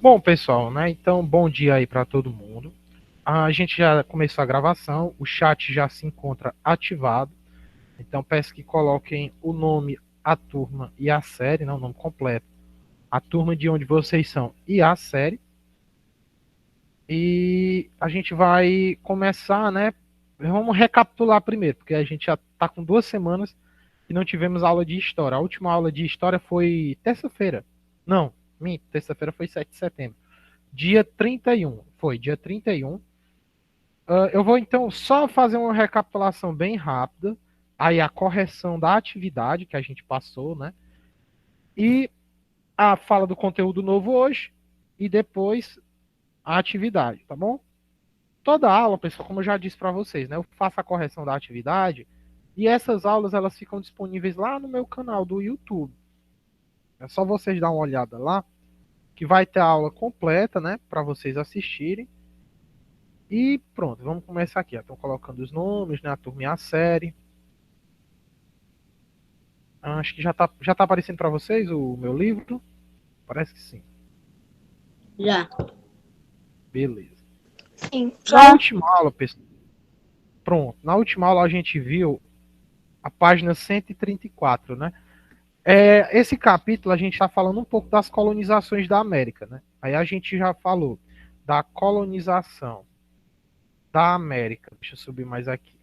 Bom, pessoal, né? Então, bom dia aí para todo mundo. A gente já começou a gravação, o chat já se encontra ativado. Então, peço que coloquem o nome, a turma e a série, não o nome completo. A turma de onde vocês são e a série. E a gente vai começar, né? Vamos recapitular primeiro, porque a gente já está com 2 semanas e não tivemos aula de história. A última aula de história foi terça-feira. Não, minto, terça-feira foi 7 de setembro. Dia 31, foi dia 31. Eu vou então só fazer uma recapitulação bem rápida, aí a correção da atividade que a gente passou, né? E a fala do conteúdo novo hoje, e depois a atividade, tá bom? Toda aula, pessoal, como eu já disse para vocês, né? Eu faço a correção da atividade e essas aulas elas ficam disponíveis lá no meu canal do YouTube. É só vocês dar uma olhada lá, que vai ter a aula completa, né? Para vocês assistirem. E pronto, vamos começar aqui. Estão colocando os nomes, né? A turma e a série. Acho que já tá aparecendo para vocês o meu livro. Parece que sim. Já. Beleza. Sim, Na já. última aula, pessoal. Pronto. Na última aula a gente viu a página 134, né? Esse capítulo a gente está falando um pouco das colonizações da América, né? Aí a gente já falou da colonização da América. Deixa eu subir mais aqui.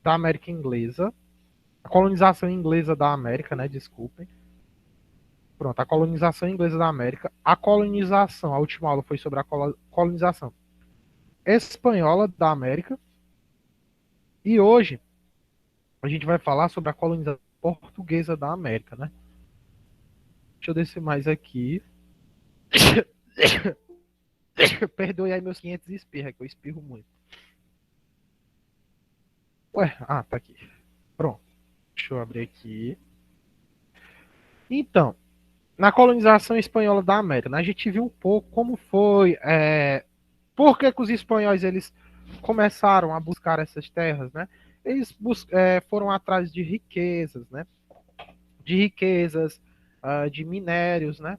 Da América inglesa. A colonização inglesa da América, né? Desculpem. Pronto, a colonização inglesa da América. A colonização, a última aula foi sobre a colonização espanhola da América. E hoje a gente vai falar sobre a colonização portuguesa da América, né? Deixa eu descer mais aqui. Perdoe aí meus 500 espirros, que eu espirro muito. Ué, tá aqui. Pronto. Deixa eu abrir aqui. Então, na colonização espanhola da América, né, a gente viu um pouco como foi, por que os espanhóis eles começaram a buscar essas terras, né? Eles foram atrás de riquezas, né? De riquezas, de minérios, né?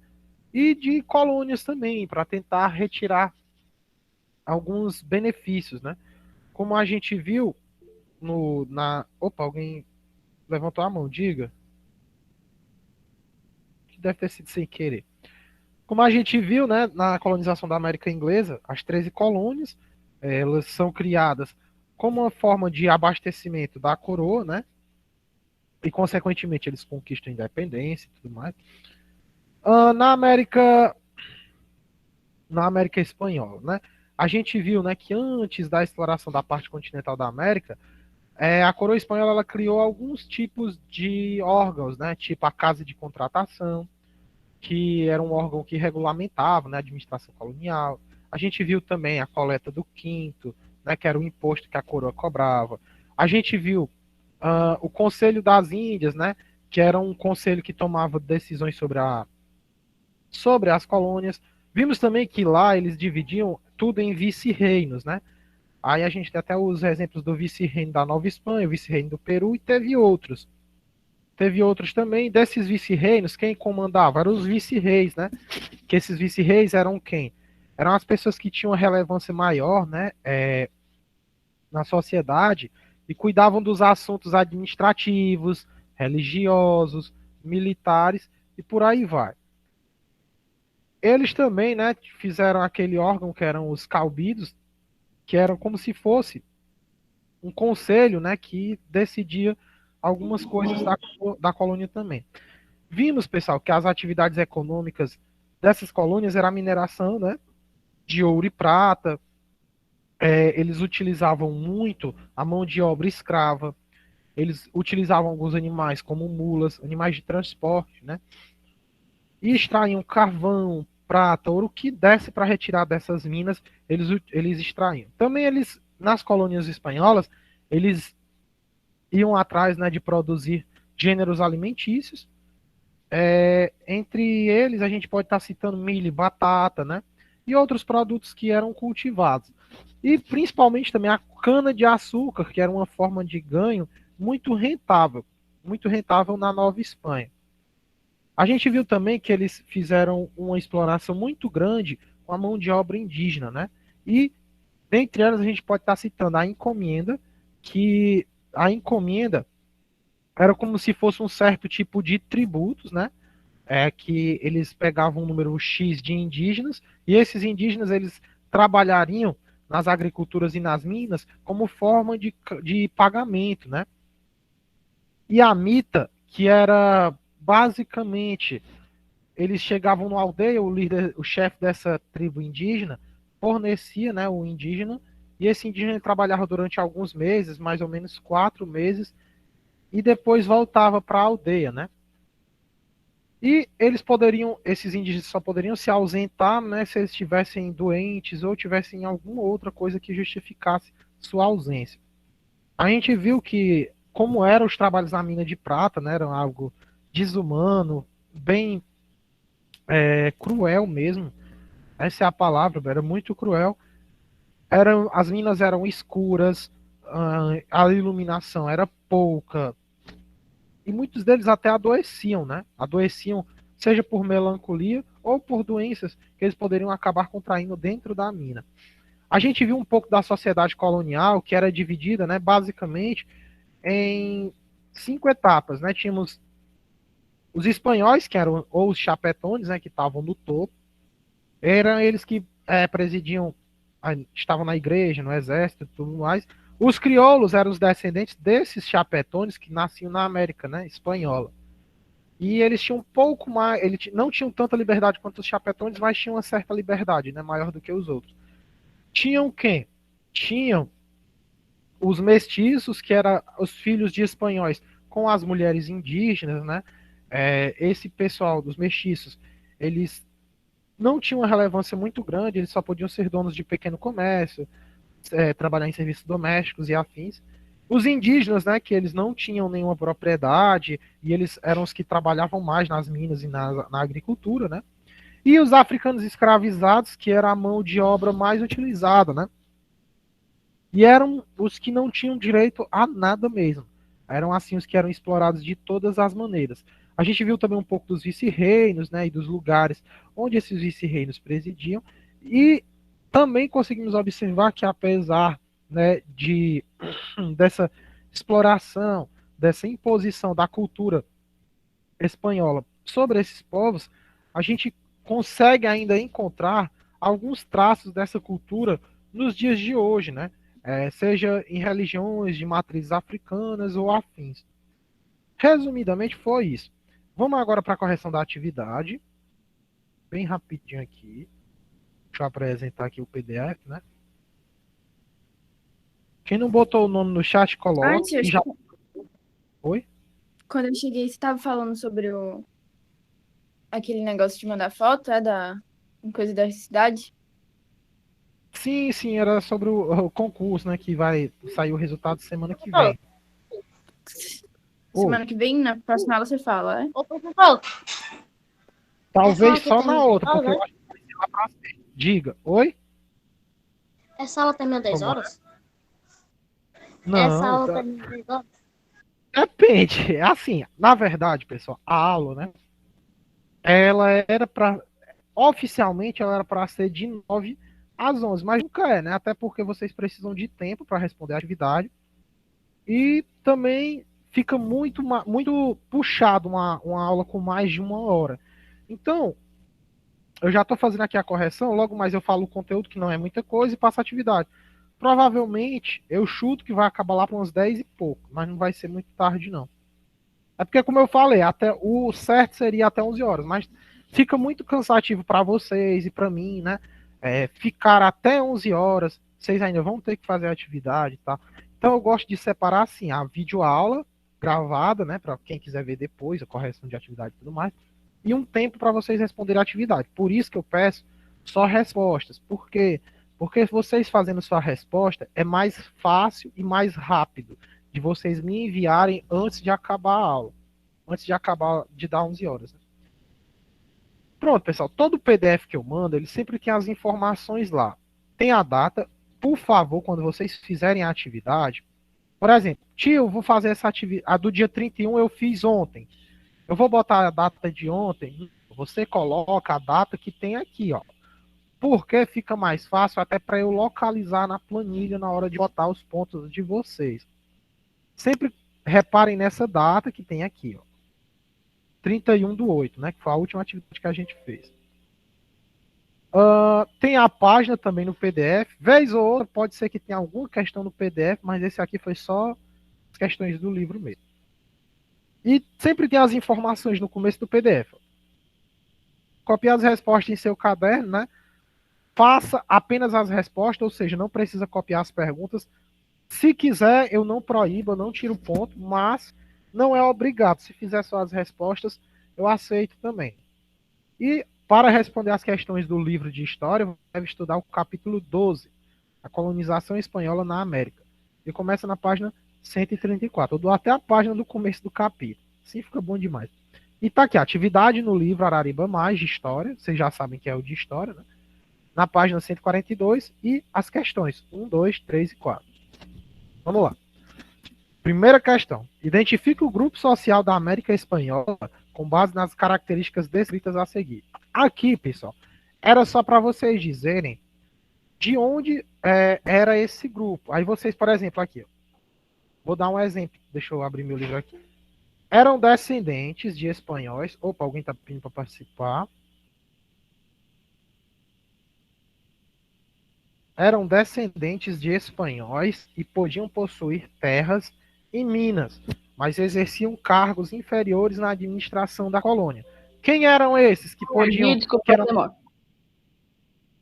E de colônias também, para tentar retirar alguns benefícios, né? Como a gente viu Opa, alguém levantou a mão, diga. Que deve ter sido sem querer. Como a gente viu, né, na colonização da América Inglesa, as 13 colônias, elas são criadas como uma forma de abastecimento da coroa, né? E, consequentemente, eles conquistam a independência e tudo mais. Na América Espanhola, né? A gente viu, né, que antes da exploração da parte continental da América, a coroa espanhola ela criou alguns tipos de órgãos, né? Tipo a Casa de Contratação, que era um órgão que regulamentava, né, a administração colonial. A gente viu também a coleta do quinto, né, que era o imposto que a coroa cobrava. A gente viu o Conselho das Índias, né, que era um conselho que tomava decisões sobre as colônias. Vimos também que lá eles dividiam tudo em vice-reinos, né? Aí a gente tem até os exemplos do vice-reino da Nova Espanha, o vice-reino do Peru e teve outros. Teve outros também. Desses vice-reinos, quem comandava eram os vice-reis, né? Que esses vice-reis eram quem? Eram as pessoas que tinham uma relevância maior, né? Na sociedade e cuidavam dos assuntos administrativos, religiosos, militares e por aí vai. Eles também, né, fizeram aquele órgão que eram os cabildos, que eram como se fosse um conselho, né, que decidia algumas coisas da colônia também. Vimos, pessoal, que as atividades econômicas dessas colônias era a mineração, né, de ouro e prata. Eles utilizavam muito a mão de obra escrava. Eles utilizavam alguns animais como mulas, animais de transporte, né? E extraíam carvão, prata, ouro, o que desse para retirar dessas minas, eles extraíam. Também eles, nas colônias espanholas, eles iam atrás, né, de produzir gêneros alimentícios. Entre eles, a gente pode estar citando milho e batata, né? E outros produtos que eram cultivados. E principalmente também a cana-de-açúcar, que era uma forma de ganho muito rentável na Nova Espanha. A gente viu também que eles fizeram uma exploração muito grande com a mão de obra indígena, né? E dentre elas a gente pode estar citando a encomenda, que a encomenda era como se fosse um certo tipo de tributos, né? Que eles pegavam um número X de indígenas e esses indígenas eles trabalhariam nas agriculturas e nas minas como forma de pagamento, né? E a mita, que era basicamente eles chegavam na aldeia, o líder, o chefe dessa tribo indígena fornecia, né, o indígena e esse indígena trabalhava durante alguns meses, mais ou menos 4 meses, e depois voltava para a aldeia, né? E eles poderiam, esses indígenas só poderiam se ausentar, né, se eles estivessem doentes ou tivessem alguma outra coisa que justificasse sua ausência. A gente viu que, como eram os trabalhos na mina de prata, né, eram algo desumano, bem cruel mesmo. Essa é a palavra, era muito cruel. As minas eram escuras, a iluminação era pouca, e muitos deles até adoeciam, né? Adoeciam, seja por melancolia ou por doenças que eles poderiam acabar contraindo dentro da mina. A gente viu um pouco da sociedade colonial, que era dividida, né, basicamente, em 5 etapas, né? Tínhamos os espanhóis, que eram ou os chapetones, né, que estavam no topo, eram eles que presidiam, estavam na igreja, no exército e tudo mais. Os crioulos eram os descendentes desses chapetones que nasciam na América, né, espanhola. E eles tinham um pouco mais, eles não tinham tanta liberdade quanto os chapetones, mas tinham uma certa liberdade, né, maior do que os outros. Tinham quem? Tinham os mestiços, que eram os filhos de espanhóis com as mulheres indígenas, né? Esse pessoal dos mestiços, eles não tinham uma relevância muito grande, eles só podiam ser donos de pequeno comércio, trabalhar em serviços domésticos e afins. Os indígenas, né, que eles não tinham nenhuma propriedade e eles eram os que trabalhavam mais nas minas e na agricultura, né? E os africanos escravizados, que era a mão de obra mais utilizada, né? E eram os que não tinham direito a nada mesmo. Eram assim os que eram explorados de todas as maneiras. A gente viu também um pouco dos vice-reinos, né, e dos lugares onde esses vice-reinos presidiam, e também conseguimos observar que apesar, né, dessa exploração, dessa imposição da cultura espanhola sobre esses povos, a gente consegue ainda encontrar alguns traços dessa cultura nos dias de hoje, né? Seja em religiões de matrizes africanas ou afins. Resumidamente, foi isso. Vamos agora para a correção da atividade, bem rapidinho aqui. Deixa eu apresentar aqui o PDF, né? Quem não botou o nome no chat, coloque. Antes, Já... Oi? quando eu cheguei, você estava falando sobre aquele negócio de mandar foto, coisa da cidade? Sim, sim, era sobre o concurso, né? Que vai sair o resultado semana que vem. Semana que vem, na próxima aula, você fala, é? Ô, professor, Talvez essa só aula na termina outra, 10 porque horas, eu acho que vai ser lá pra frente. Diga. Oi? essa aula termina 10 Como é? horas? Essa Não, aula termina 10 horas? depende. É assim, na verdade, pessoal, a aula, né? Ela era para oficialmente ela era para ser de 9 às 11, mas nunca é, né? Até porque vocês precisam de tempo para responder a atividade e também fica muito puxado uma aula com mais de 1 hora. Então, eu já estou fazendo aqui a correção, logo mais eu falo o conteúdo que não é muita coisa e passo a atividade. Provavelmente eu chuto que vai acabar lá para umas 10 e pouco, mas não vai ser muito tarde, não. É porque, como eu falei, até o certo seria até 11 horas, mas fica muito cansativo para vocês e para mim, né? Ficar até 11 horas, vocês ainda vão ter que fazer a atividade, tá? Então eu gosto de separar assim a videoaula gravada, né, para quem quiser ver depois, a correção de atividade e tudo mais, e um tempo para vocês responderem a atividade. Por isso que eu peço só respostas. Por quê? Porque vocês fazendo sua resposta é mais fácil e mais rápido de vocês me enviarem antes de acabar a aula, antes de acabar de dar 11 horas. Né? Pronto, pessoal, todo o PDF que eu mando, ele sempre tem as informações lá. Tem a data, por favor, quando vocês fizerem a atividade, por exemplo, tio, eu vou fazer essa atividade, a do dia 31 eu fiz ontem. Eu vou botar a data de ontem, você coloca a data que tem aqui, ó. Porque fica mais fácil até para eu localizar na planilha na hora de botar os pontos de vocês. Sempre reparem nessa data que tem aqui, ó. 31/8, né? Que foi a última atividade que a gente fez. Tem a página também no PDF. Vez ou outra, pode ser que tenha alguma questão no PDF, mas esse aqui foi só as questões do livro mesmo. E sempre tem as informações no começo do PDF. Copiar as respostas em seu caderno, né? Faça apenas as respostas, ou seja, não precisa copiar as perguntas. Se quiser, eu não proíbo, eu não tiro ponto, mas não é obrigado. Se fizer só as respostas, eu aceito também. E para responder as questões do livro de história, você deve estudar o capítulo 12, a colonização espanhola na América. E começa na página 134. Eu dou até a página do começo do capítulo. Assim fica bom demais. E tá aqui, a atividade no livro Arariba Mais, de história. Vocês já sabem que é o de história, né? Na página 142. E as questões 1, 2, 3 e 4. Vamos lá. Primeira questão. Identifique o grupo social da América Espanhola com base nas características descritas a seguir. Aqui, pessoal, era só para vocês dizerem de onde era esse grupo. Aí vocês, por exemplo, aqui, ó, vou dar um exemplo. Deixa eu abrir meu livro aqui. Eram descendentes de espanhóis. Opa, alguém está pedindo para participar. Eram descendentes de espanhóis e podiam possuir terras e minas, mas exerciam cargos inferiores na administração da colônia. Quem eram esses que podiam... Que eram...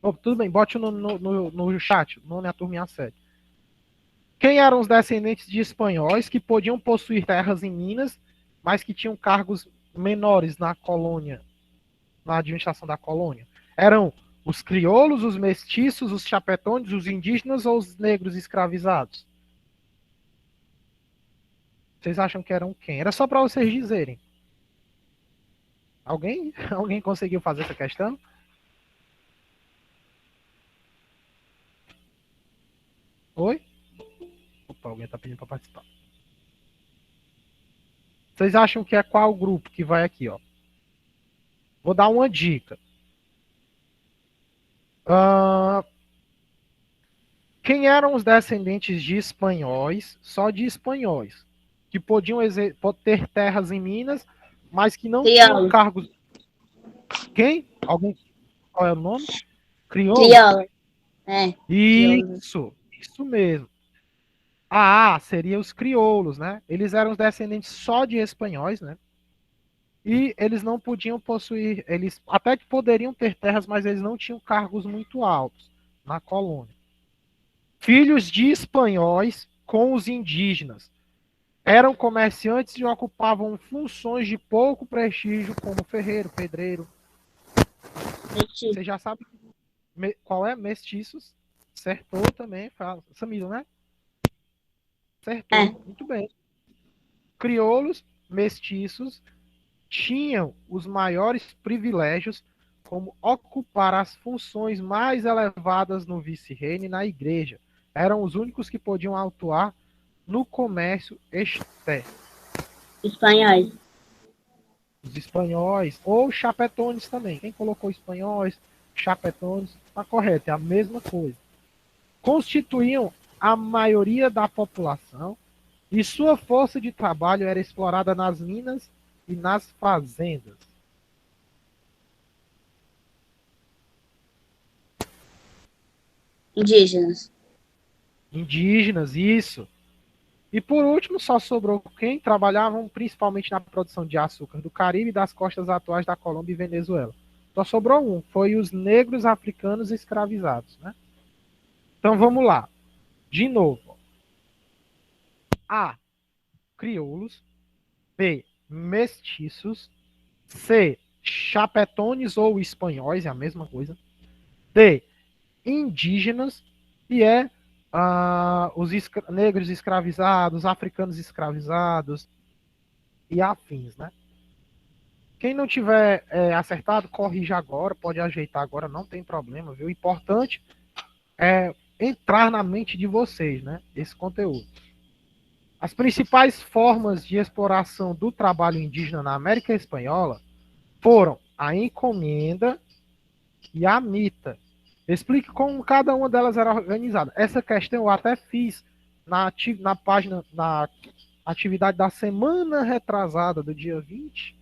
Oh, tudo bem, bote no chat, o nome é a turminha 7. Quem eram os descendentes de espanhóis que podiam possuir terras em minas, mas que tinham cargos menores na colônia, na administração da colônia? Eram os crioulos, os mestiços, os chapetones, os indígenas ou os negros escravizados? Vocês acham que eram quem? Era só para vocês dizerem. Alguém conseguiu fazer essa questão? Oi? Opa, alguém está pedindo para participar. Vocês acham que é qual grupo que vai aqui, ó? Vou dar uma dica. Quem eram os descendentes de espanhóis, só de espanhóis, que podiam ter terras em Minas, mas que não tinham cargos... Quem? Algum... Qual é o nome? Crioulo. É. Isso mesmo. Seria os crioulos, né? Eles eram os descendentes só de espanhóis, né? E eles não podiam possuir, eles até que poderiam ter terras, mas eles não tinham cargos muito altos na colônia. Filhos de espanhóis com os indígenas. Eram comerciantes e ocupavam funções de pouco prestígio, como ferreiro, pedreiro. Você já sabe qual é? Mestiços. Acertou também. Samira, né? Acertou. Muito bem. Crioulos, mestiços, tinham os maiores privilégios, como ocupar as funções mais elevadas no vice-reino e na igreja. Eram os únicos que podiam atuar no comércio externo. Espanhóis. Os espanhóis, ou chapetones também. Quem colocou espanhóis, chapetones, está correto, é a mesma coisa. Constituíam a maioria da população e sua força de trabalho era explorada nas minas e nas fazendas. Indígenas, isso. E por último, só sobrou quem trabalhavam principalmente na produção de açúcar do Caribe e das costas atuais da Colômbia e Venezuela. Só sobrou um, foi os negros africanos escravizados, né? Então vamos lá. De novo. A. Crioulos. B. Mestiços. C. Chapetones ou espanhóis, é a mesma coisa. D. Indígenas. E os negros escravizados, africanos escravizados e afins, né? Quem não tiver acertado, corrija agora, pode ajeitar agora, não tem problema, viu? O importante é entrar na mente de vocês, né? Esse conteúdo. As principais formas de exploração do trabalho indígena na América Espanhola foram a encomenda e a mita. Explique como cada uma delas era organizada. Essa questão eu até fiz na página, na atividade da semana retrasada, do dia 20.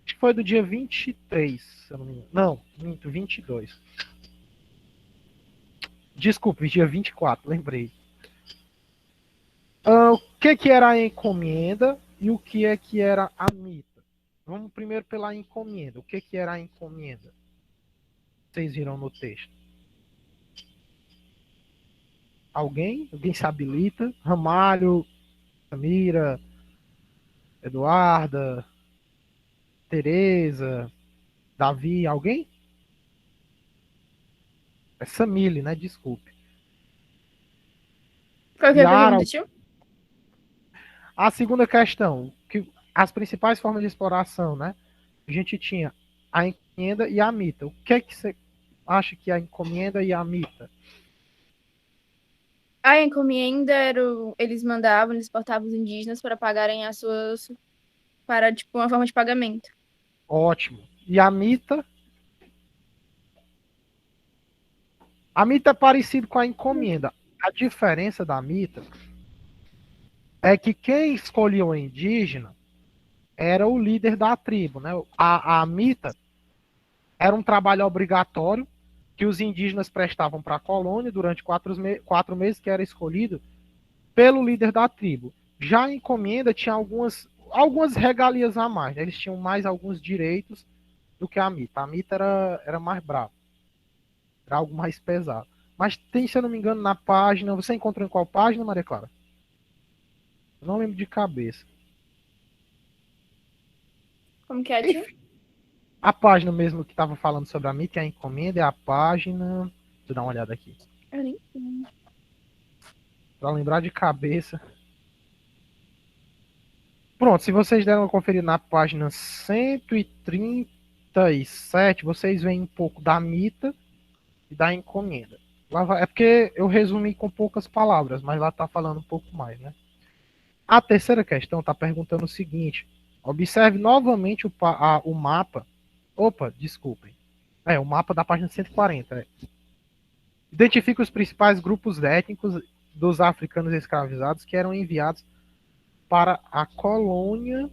Acho que foi do dia 23, se eu não me engano. Não, minto, 22. Desculpe, dia 24, lembrei. O que era a encomenda e o que era a mita? Vamos primeiro pela encomenda. O que era a encomenda? Vocês viram no texto. Alguém? Alguém se habilita? Ramalho, Samira, Eduarda, Tereza, Davi, alguém? É Samile, né? Desculpe. Qual que é a Yara, pergunta, tio? a segunda questão, que as principais formas de exploração, né? A gente tinha a encomenda e a mita. O que é que você acha que é a encomenda e a mita? A encomenda eles mandavam, eles portavam os indígenas para pagarem as suas, para, tipo, uma forma de pagamento. Ótimo. E a mita? A mita é parecido com a encomenda. A diferença da mita é que quem escolhia o indígena era o líder da tribo, né? A mita era um trabalho obrigatório que os indígenas prestavam para a colônia durante 4 meses, que era escolhido pelo líder da tribo. Já a encomenda tinha algumas regalias a mais, né? Eles tinham mais alguns direitos do que a mita. A mita era mais brava, era algo mais pesado. Mas tem, se eu não me engano, na página. Você encontrou em qual página, Maria Clara? Eu não lembro de cabeça. Como que é, tio? Enfim, a página mesmo que estava falando sobre a mita e a encomenda é a página. Deixa eu dar uma olhada aqui. Eu nem sei. Para lembrar de cabeça. Pronto, se vocês deram uma conferida na página 137, vocês veem um pouco da mita e da encomenda. É porque eu resumi com poucas palavras, mas lá está falando um pouco mais, né? A terceira questão está perguntando o seguinte: observe novamente o mapa. Opa, desculpem. O mapa da página 140. Identifique os principais grupos étnicos dos africanos escravizados que eram enviados para as colônias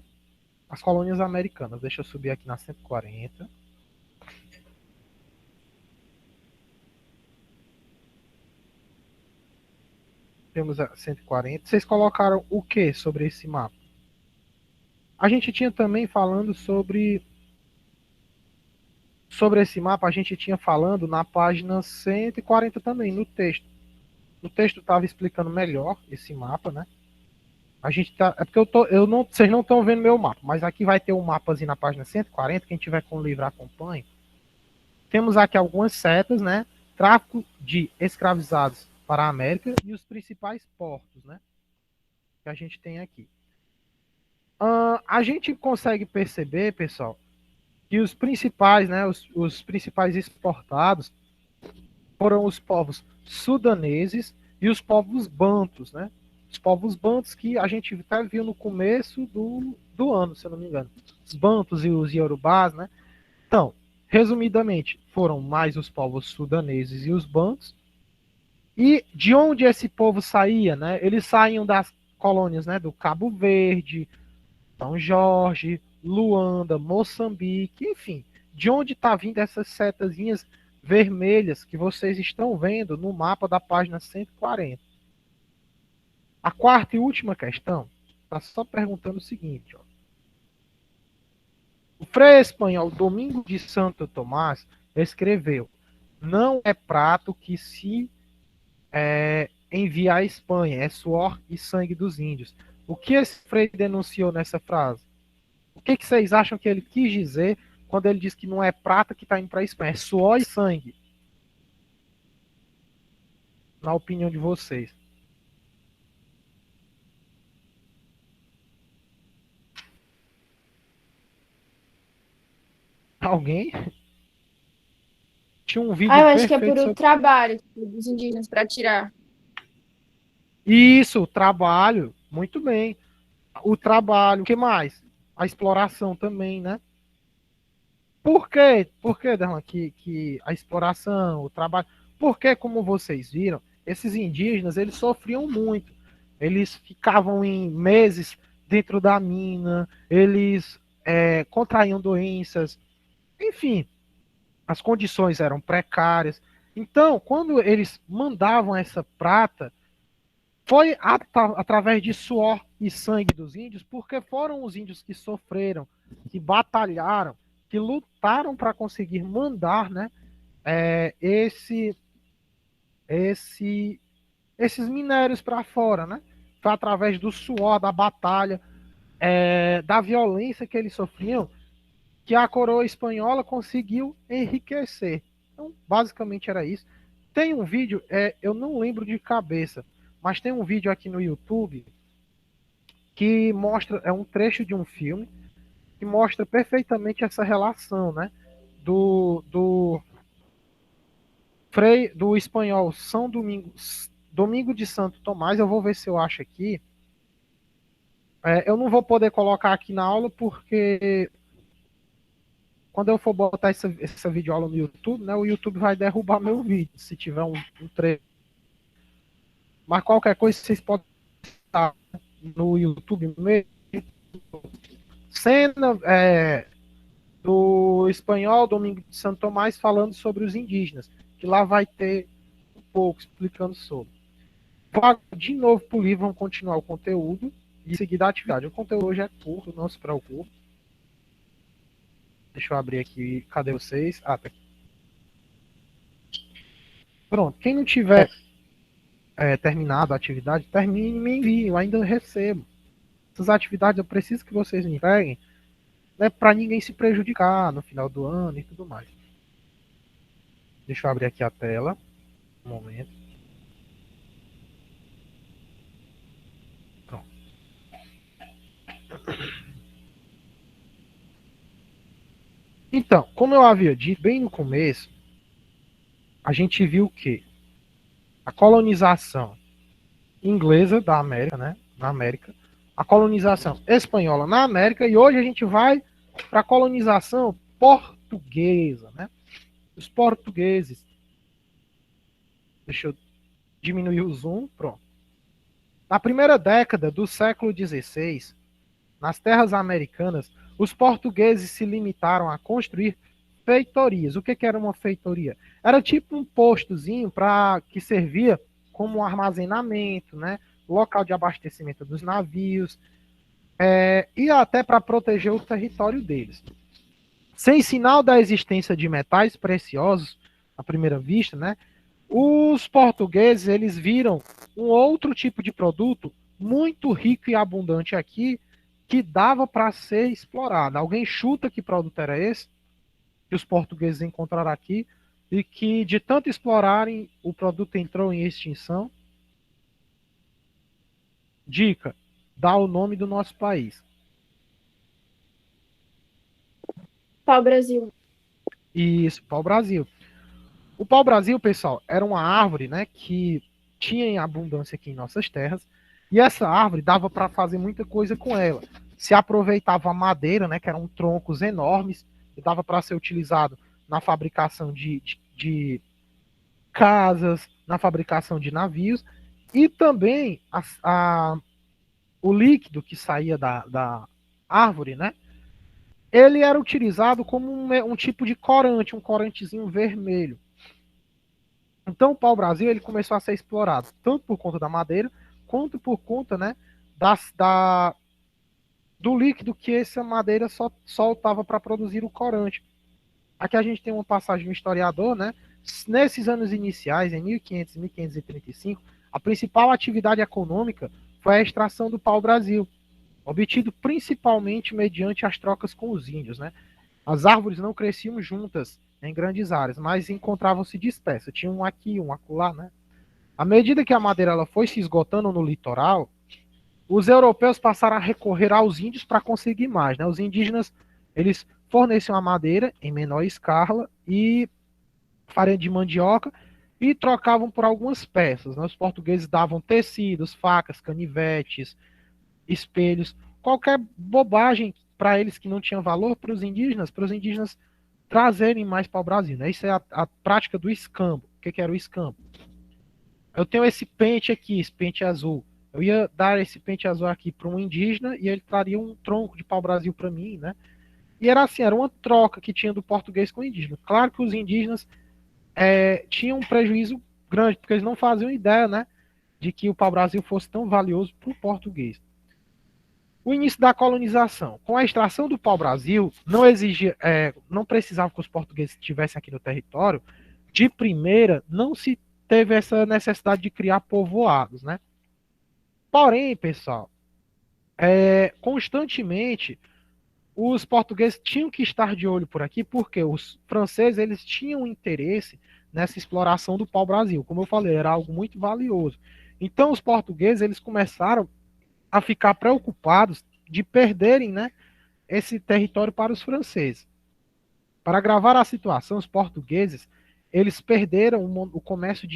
americanas. Deixa eu subir aqui na 140. Temos a 140. Vocês colocaram o que sobre esse mapa? A gente tinha também falando sobre esse mapa, a gente tinha falando na página 140 também, no texto. No texto estava explicando melhor esse mapa, né? A gente tá, é porque vocês não estão vendo meu mapa, mas aqui vai ter um mapazinho na página 140, quem tiver com o livro acompanhe. Temos aqui algumas setas, né? Tráfico de escravizados para a América e os principais portos, né? Que a gente tem aqui. A gente consegue perceber, pessoal, que os principais, né? Os principais exportados foram os povos sudaneses e os povos bantus, né? Os povos bantus que a gente até viu no começo do ano, se eu não me engano. Os bantus e os iorubás, né? Então, resumidamente, foram mais os povos sudaneses e os bantus. E de onde esse povo saía, né? Eles saíam das colônias, né? Do Cabo Verde, São Jorge, Luanda, Moçambique, enfim. De onde está vindo essas setazinhas vermelhas que vocês estão vendo no mapa da página 140? A quarta e última questão está só perguntando o seguinte: ó. O frei espanhol Domingo de Santo Tomás escreveu: não é prato que se envia à Espanha, é suor e sangue dos índios. O que esse frei denunciou nessa frase? O que vocês acham que ele quis dizer quando ele diz que não é prata que está indo para a Espanha, é suor e sangue? Na opinião de vocês. Alguém? Tinha um vídeo Eu acho que é por perfeito o sobre trabalho, tipo, dos indígenas para tirar. isso, o trabalho. Muito bem. O trabalho, o que mais? A exploração também, né? Por quê? Por que, Darlan, que a exploração, o trabalho... Porque, como vocês viram, esses indígenas, eles sofriam muito. Eles ficavam em meses dentro da mina, eles contraíam doenças, enfim, as condições eram precárias. Então, quando eles mandavam essa prata, foi através de suor e sangue dos índios, porque foram os índios que sofreram, que batalharam, que lutaram para conseguir mandar, né, esse, esse, esses minérios para fora, né? Foi através do suor, da batalha, da violência que eles sofriam, que a coroa espanhola conseguiu enriquecer. Então, basicamente era isso. Tem um vídeo, eu não lembro de cabeça, mas tem um vídeo aqui no YouTube que mostra, é um trecho de um filme que mostra perfeitamente essa relação, né? Do espanhol São Domingo de Santo Tomás. Eu vou ver se eu acho aqui. Eu não vou poder colocar aqui na aula porque quando eu for botar essa videoaula no YouTube, né, o YouTube vai derrubar meu vídeo se tiver um trecho. Mas qualquer coisa vocês podem estar no YouTube mesmo. Cena do espanhol Domingo de Santo Tomás falando sobre os indígenas, que lá vai ter um pouco explicando sobre. Vou de novo para o livro, vamos continuar o conteúdo e seguir da atividade. O conteúdo hoje é curto, não se preocupe. Deixa eu abrir aqui. Cadê vocês? Ah, tá aqui. Pronto. Quem não tiver terminado a atividade, termine e me envie. Eu ainda recebo. Essas atividades eu preciso que vocês me entreguem, né, para ninguém se prejudicar no final do ano e tudo mais. Deixa eu abrir aqui a tela. Um momento. Pronto. Então, como eu havia dito bem no começo, a gente viu que a colonização inglesa da América, né, na América, a colonização espanhola na América, e hoje a gente vai para a colonização portuguesa, né? Os portugueses. Deixa eu diminuir o zoom, pronto. Na primeira década do século XVI, nas terras americanas, os portugueses se limitaram a construir feitorias. O que era uma feitoria? Era tipo um postozinho que servia como um armazenamento, né? Local de abastecimento dos navios, e até para proteger o território deles. Sem sinal da existência de metais preciosos, à primeira vista, né? Os portugueses, eles viram um outro tipo de produto muito rico e abundante aqui, que dava para ser explorado. Alguém chuta que produto era esse? Que os portugueses encontraram aqui e que, de tanto explorarem, o produto entrou em extinção? Dica: dá o nome do nosso país. Pau-Brasil. Isso, pau-brasil. O pau-brasil, pessoal, era uma árvore, né, que tinha em abundância aqui em nossas terras, e essa árvore dava para fazer muita coisa com ela. Se aproveitava a madeira, né, que eram troncos enormes, e dava para ser utilizado na fabricação de casas, na fabricação de navios, e também o líquido que saía da árvore, né, ele era utilizado como um tipo de corante, um corantezinho vermelho. Então o pau-brasil ele começou a ser explorado tanto por conta da madeira quanto por conta, né, do líquido que essa madeira soltava para produzir o corante. Aqui a gente tem uma passagem do historiador, né? Nesses anos iniciais, em 1500 e 1535, a principal atividade econômica foi a extração do pau-brasil, obtido principalmente mediante as trocas com os índios, né? As árvores não cresciam juntas em grandes áreas, mas encontravam-se dispersas. Tinha um aqui, um acolá, né? À medida que a madeira ela foi se esgotando no litoral, os europeus passaram a recorrer aos índios para conseguir mais, né? Os indígenas, eles forneciam a madeira em menor escala e farinha de mandioca e trocavam por algumas peças, né? Os portugueses davam tecidos, facas, canivetes, espelhos, qualquer bobagem para eles que não tinha valor para os indígenas trazerem mais para o Brasil, né? Isso é a prática do escambo. O que era o escambo? Eu tenho esse pente aqui, esse pente azul. Eu ia dar esse pente azul aqui para um indígena e ele traria um tronco de pau-brasil para mim, né? E era assim, era uma troca que tinha do português com o indígena. Claro que os indígenas tinham um prejuízo grande, porque eles não faziam ideia, né, de que o pau-brasil fosse tão valioso para o português. O início da colonização. Com a extração do pau-brasil, não precisava que os portugueses estivessem aqui no território. De primeira, não se teve essa necessidade de criar povoados, né? Porém, pessoal, constantemente os portugueses tinham que estar de olho por aqui, porque os franceses eles tinham interesse nessa exploração do pau-brasil. Como eu falei, era algo muito valioso. Então, os portugueses eles começaram a ficar preocupados de perderem, né, esse território para os franceses. Para agravar a situação, os portugueses eles perderam o comércio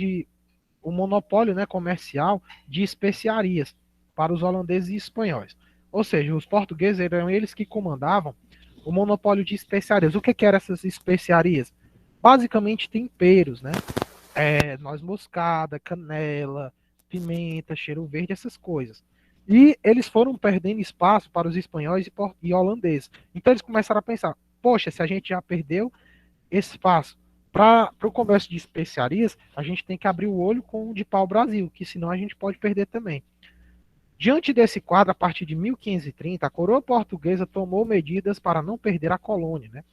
o monopólio, né, comercial de especiarias para os holandeses e espanhóis. Ou seja, os portugueses eram eles que comandavam o monopólio de especiarias. O que eram essas especiarias? Basicamente temperos, né? Noz moscada, canela, pimenta, cheiro verde, essas coisas. E eles foram perdendo espaço para os espanhóis e holandeses. Então eles começaram a pensar, poxa, se a gente já perdeu espaço para o comércio de especiarias, a gente tem que abrir o olho com o de pau-brasil, que senão a gente pode perder também. Diante desse quadro, a partir de 1530, a coroa portuguesa tomou medidas para não perder a colônia, né?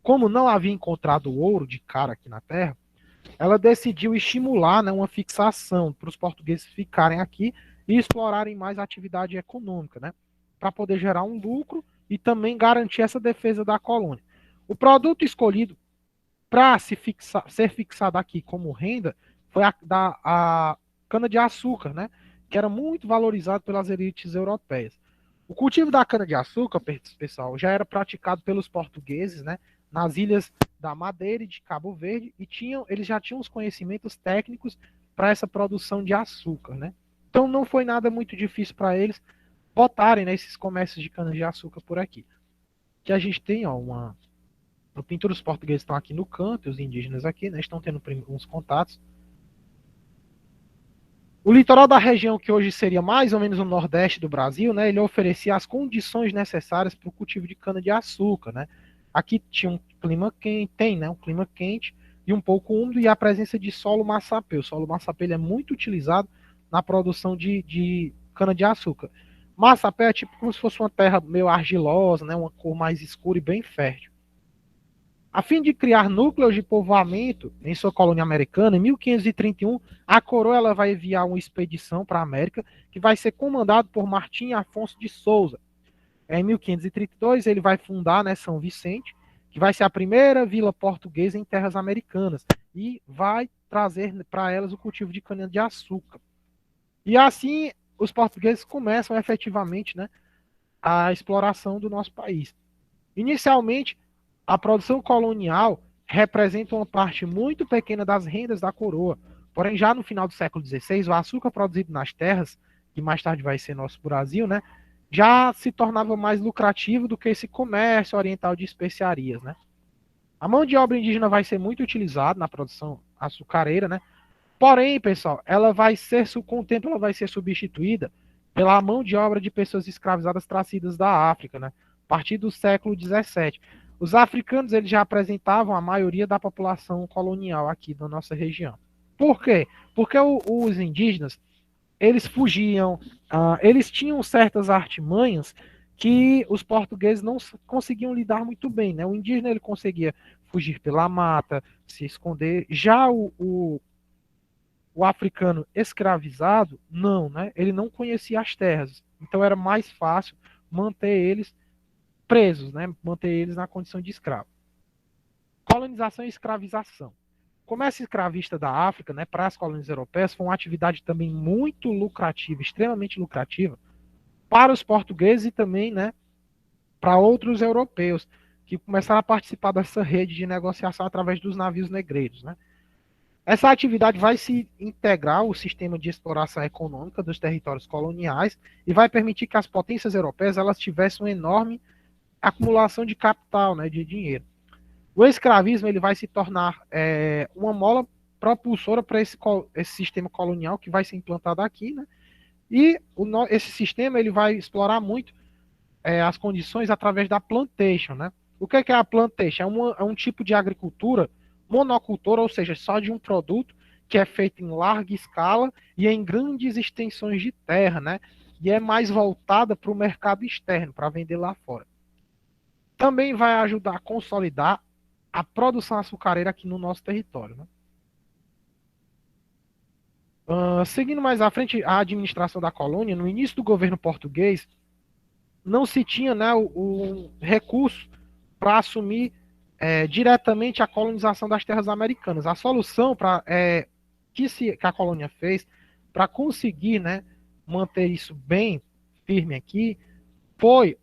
Como não havia encontrado ouro de cara aqui na terra, ela decidiu estimular, né, uma fixação para os portugueses ficarem aqui e explorarem mais a atividade econômica, né? Para poder gerar um lucro e também garantir essa defesa da colônia. O escolhido para ser fixado aqui como renda foi a cana-de-açúcar, né? Que era muito valorizado pelas elites europeias. O cultivo da cana-de-açúcar, pessoal, já era praticado pelos portugueses, né, nas ilhas da Madeira e de Cabo Verde, e eles já tinham os conhecimentos técnicos para essa produção de açúcar, né? Então não foi nada muito difícil para eles botarem, né, esses comércios de cana-de-açúcar por aqui. Que a gente tem, ó, o pintor dos portugueses estão aqui no canto, os indígenas aqui, né, estão tendo uns contatos. O litoral da região, que hoje seria mais ou menos o nordeste do Brasil, né, ele oferecia as condições necessárias para o cultivo de cana-de-açúcar, né? Aqui tinha um clima quente, né, um clima quente e um pouco úmido e a presença de solo massapê. O solo massapê ele é muito utilizado na produção de cana-de-açúcar. Massapé é tipo como se fosse uma terra meio argilosa, né, uma cor mais escura e bem fértil. A fim de criar núcleos de povoamento em sua colônia americana, em 1531, a coroa ela vai enviar uma expedição para a América, que vai ser comandado por Martim Afonso de Souza. Em 1532, ele vai fundar, né, São Vicente, que vai ser a primeira vila portuguesa em terras americanas, e vai trazer para elas o cultivo de cana-de-açúcar. E assim, os portugueses começam efetivamente, né, a exploração do nosso país. Inicialmente, a produção colonial representa uma parte muito pequena das rendas da coroa. Porém, já no final do século XVI, o açúcar produzido nas terras, que mais tarde vai ser nosso Brasil, né, já se tornava mais lucrativo do que esse comércio oriental de especiarias, né? A mão de obra indígena vai ser muito utilizada na produção açucareira, né? Porém, pessoal, com o tempo ela vai ser substituída pela mão de obra de pessoas escravizadas trazidas da África, né? A partir do século XVII. Os africanos eles já apresentavam a maioria da população colonial aqui da nossa região. Por quê? Porque os indígenas eles fugiam, eles tinham certas artimanhas que os portugueses não conseguiam lidar muito bem, né? O indígena ele conseguia fugir pela mata, se esconder. Já o africano escravizado, não, né? Ele não conhecia as terras, então era mais fácil manter eles presos, né? Manter eles na condição de escravo. Colonização e escravização. O comércio escravista da África, né, para as colônias europeias, foi uma atividade também muito lucrativa, extremamente lucrativa, para os portugueses e também, né, para outros europeus, que começaram a participar dessa rede de negociação através dos navios negreiros, né. Essa atividade vai se integrar ao sistema de exploração econômica dos territórios coloniais e vai permitir que as potências europeias elas tivessem uma enorme acumulação de capital, né, de dinheiro. O escravismo ele vai se tornar uma mola propulsora para esse sistema colonial que vai ser implantado aqui, né? E esse sistema ele vai explorar muito as condições através da plantation, né? O que é a plantation? É um tipo de agricultura monocultora, ou seja, só de um produto que é feito em larga escala e em grandes extensões de terra, né? E é mais voltada para o mercado externo, para vender lá fora. Também vai ajudar a consolidar a produção açucareira aqui no nosso território, né? Seguindo mais à frente, a administração da colônia, no início do governo português, não se tinha, né, o recurso para assumir diretamente a colonização das terras americanas. A solução que a colônia fez para conseguir, né, manter isso bem firme aqui foi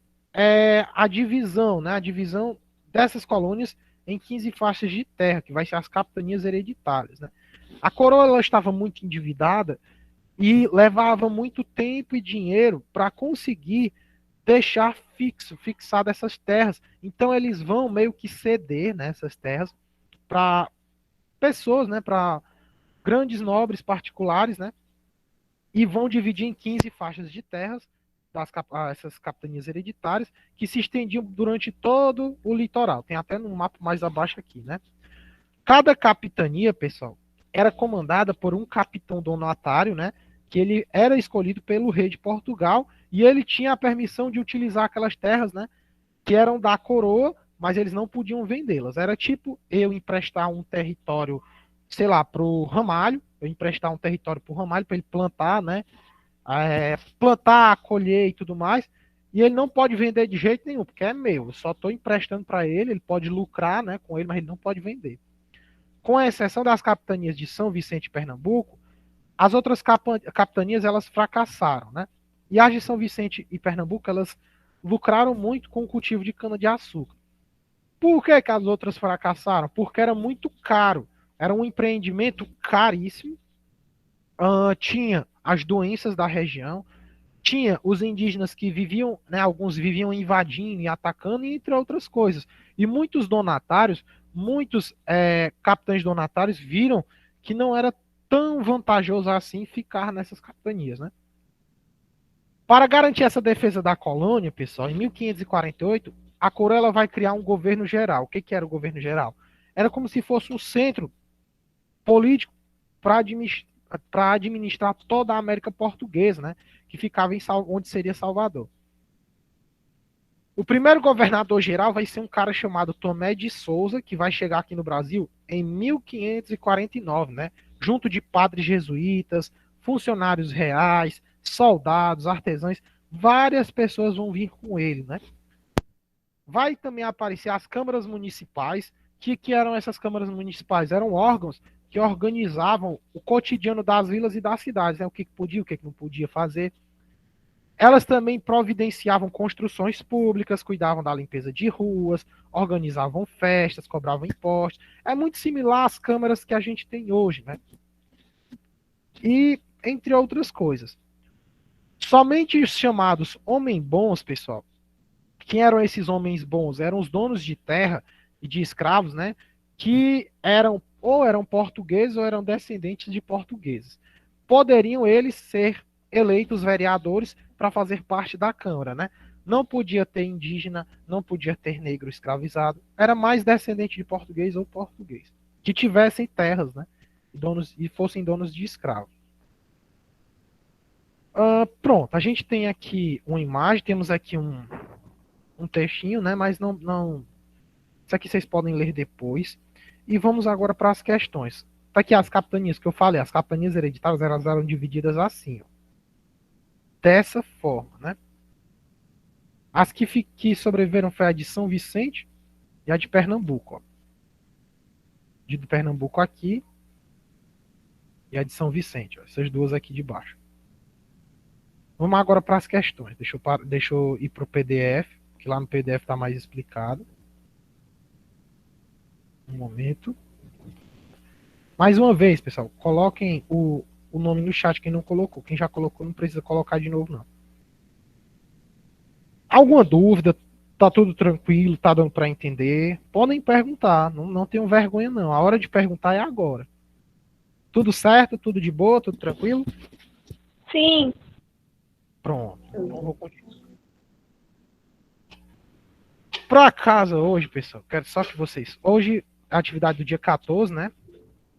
a divisão, né, a divisão dessas colônias em 15 faixas de terra, que vai ser as capitanias hereditárias. Né? A coroa ela estava muito endividada e levava muito tempo e dinheiro para conseguir deixar fixado essas terras. Então eles vão meio que ceder, né, essas terras para pessoas, né, para grandes nobres particulares, né, e vão dividir em 15 faixas de terras essas capitanias hereditárias que se estendiam durante todo o litoral. Tem até no mapa mais abaixo aqui, né? Cada capitania, pessoal, era comandada por um capitão donatário, né? Que ele era escolhido pelo rei de Portugal e ele tinha a permissão de utilizar aquelas terras, né? Que eram da coroa, mas eles não podiam vendê-las. Era tipo eu emprestar um território, sei lá, para o Ramalho, eu emprestar um território para o Ramalho para ele plantar, né? Plantar, colher e tudo mais. E ele não pode vender de jeito nenhum, porque é meu. Eu só estou emprestando para ele, ele pode lucrar, né, com ele, mas ele não pode vender. Com exceção das capitanias de São Vicente e Pernambuco, as outras capitanias elas fracassaram, né? E as de São Vicente e Pernambuco elas lucraram muito com o cultivo de cana-de-açúcar. Por que as outras fracassaram? Porque era muito caro. Era um empreendimento caríssimo. Tinha as doenças da região, tinha os indígenas que viviam, né, alguns viviam invadindo e atacando, entre outras coisas. E muitos donatários, muitos capitães donatários viram que não era tão vantajoso assim ficar nessas capitanias, né? Para garantir essa defesa da colônia, pessoal, em 1548, a coroa vai criar um governo geral. O que era o governo geral? Era como se fosse um centro político para administrar toda a América Portuguesa, né? Que ficava onde seria Salvador. O primeiro governador geral vai ser um cara chamado Tomé de Souza, que vai chegar aqui no Brasil em 1549, né? Junto de padres jesuítas, funcionários reais, soldados, artesãos, várias pessoas vão vir com ele, né? Vai também aparecer as câmaras municipais. Que eram essas câmaras municipais? Eram órgãos que organizavam o cotidiano das vilas e das cidades, né? O que podia, o que não podia fazer. Elas também providenciavam construções públicas, cuidavam da limpeza de ruas, organizavam festas, cobravam impostos. É muito similar às câmaras que a gente tem hoje, né? E entre outras coisas. Somente os chamados homens bons, pessoal. Quem eram esses homens bons? Eram os donos de terra e de escravos, né? Que eram ou eram portugueses ou eram descendentes de portugueses. Poderiam eles ser eleitos vereadores para fazer parte da Câmara, né? Não podia ter indígena, não podia ter negro escravizado. Era mais descendente de português ou português. Que tivessem terras, né? E fossem donos de escravos. Pronto, a gente tem aqui uma imagem, temos aqui um textinho, né? Mas não. Isso aqui vocês podem ler depois. E vamos agora para as questões. Tá aqui as capitanias que eu falei, as capitanias hereditárias elas eram divididas assim, ó. Dessa forma, né? As que sobreviveram foi a de São Vicente e a de Pernambuco, ó. De Pernambuco aqui e a de São Vicente, ó. Essas duas aqui de baixo. Vamos agora para as questões. Deixa eu ir para o PDF, que lá no PDF está mais explicado. Um momento. Mais uma vez, pessoal, coloquem o nome no chat quem não colocou. Quem já colocou não precisa colocar de novo, não. Alguma dúvida? Tá tudo tranquilo? Tá dando para entender? Podem perguntar, não tenham vergonha, não. A hora de perguntar é agora. Tudo certo? Tudo de boa? Tudo tranquilo? Sim. Pronto. Então vou continuar. Para casa hoje, pessoal, quero só que vocês... Hoje, a atividade do dia 14, né?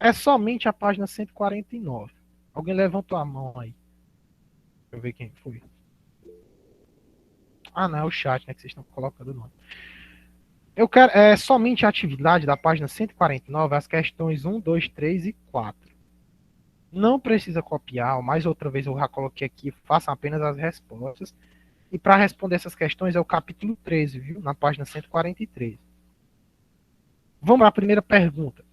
É somente a página 149. Alguém levantou a mão aí. Deixa eu ver quem foi. Ah, não, é o chat, né? Que vocês estão colocando o nome. Eu quero somente a atividade da página 149, as questões 1, 2, 3 e 4. Não precisa copiar, mais outra vez eu já coloquei aqui, façam apenas as respostas. E para responder essas questões é o capítulo 13, viu? Na página 143. Vamos para a primeira pergunta.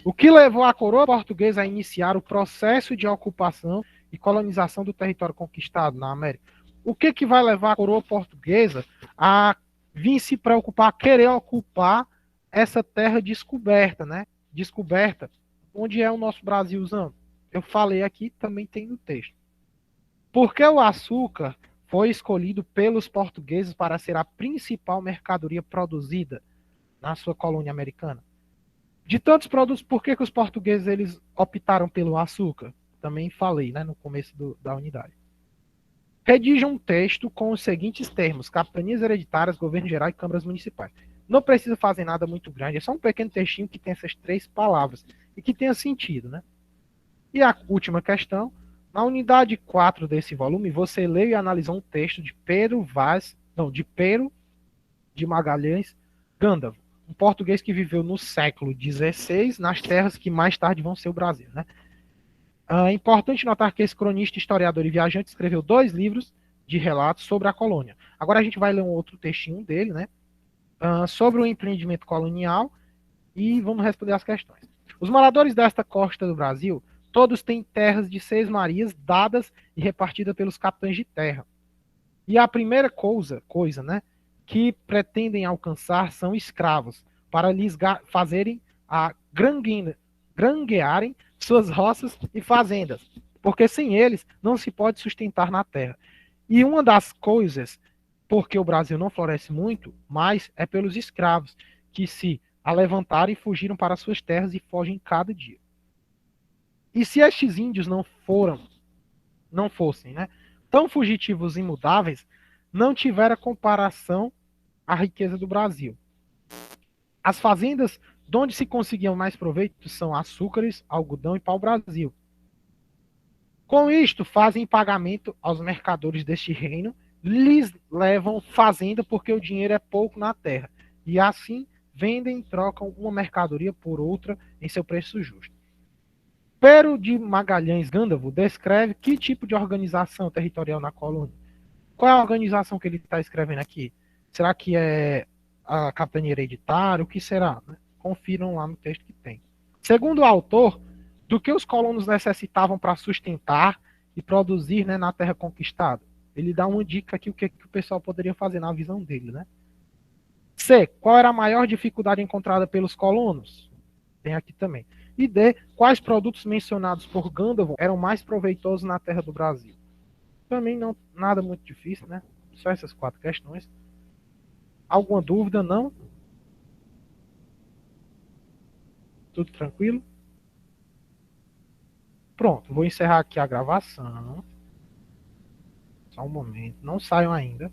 O que levou a coroa portuguesa a iniciar o processo de ocupação e colonização do território conquistado na América? O que vai levar a coroa portuguesa a vir se preocupar, a querer ocupar essa terra descoberta, né? Descoberta, onde é o nosso Brasilzão? Eu falei aqui, também tem no texto. Por que o açúcar foi escolhido pelos portugueses para ser a principal mercadoria produzida na sua colônia americana? De tantos produtos, por que os portugueses eles optaram pelo açúcar? Também falei, né, no começo da unidade. Redija um texto com os seguintes termos: capitanias hereditárias, governo geral e câmaras municipais. Não precisa fazer nada muito grande, é só um pequeno textinho que tem essas 3 palavras e que tenha sentido, né? E a última questão, na unidade 4 desse volume, você leu e analisou um texto de Pero de Magalhães Gândavo, um português que viveu no século XVI nas terras que mais tarde vão ser o Brasil, né? É importante notar que esse cronista, historiador e viajante escreveu 2 livros de relatos sobre a colônia. Agora a gente vai ler um outro textinho dele, né? Sobre o empreendimento colonial e vamos responder as questões. Os moradores desta costa do Brasil, todos têm terras de 6 marias dadas e repartidas pelos capitães de terra. E a primeira coisa, né, que pretendem alcançar são escravos, para lhes fazerem a granguearem suas roças e fazendas, porque sem eles não se pode sustentar na terra. E uma das coisas, porque o Brasil não floresce muito, mas é pelos escravos, que se alevantaram e fugiram para suas terras e fogem cada dia. E se estes índios não fossem, né, tão fugitivos e imutáveis, não tivera comparação à riqueza do Brasil. As fazendas de onde se conseguiam mais proveito são açúcares, algodão e pau-brasil. Com isto, fazem pagamento aos mercadores deste reino, lhes levam fazenda porque o dinheiro é pouco na terra, e assim vendem e trocam uma mercadoria por outra em seu preço justo. Pero de Magalhães Gândavo descreve que tipo de organização territorial na colônia. Qual é a organização que ele está escrevendo aqui? Será que é a capitania hereditária? O que será? Confiram lá no texto que tem. Segundo o autor, do que os colonos necessitavam para sustentar e produzir, né, na terra conquistada? Ele dá uma dica aqui o que o pessoal poderia fazer na visão dele, né? C. Qual era a maior dificuldade encontrada pelos colonos? Tem aqui também. E D. Quais produtos mencionados por Gândavo eram mais proveitosos na terra do Brasil? Também não nada muito difícil, né? Só essas 4 questões. Alguma dúvida? Não? Tudo tranquilo? Pronto, vou encerrar aqui a gravação. Só um momento, não saiam ainda.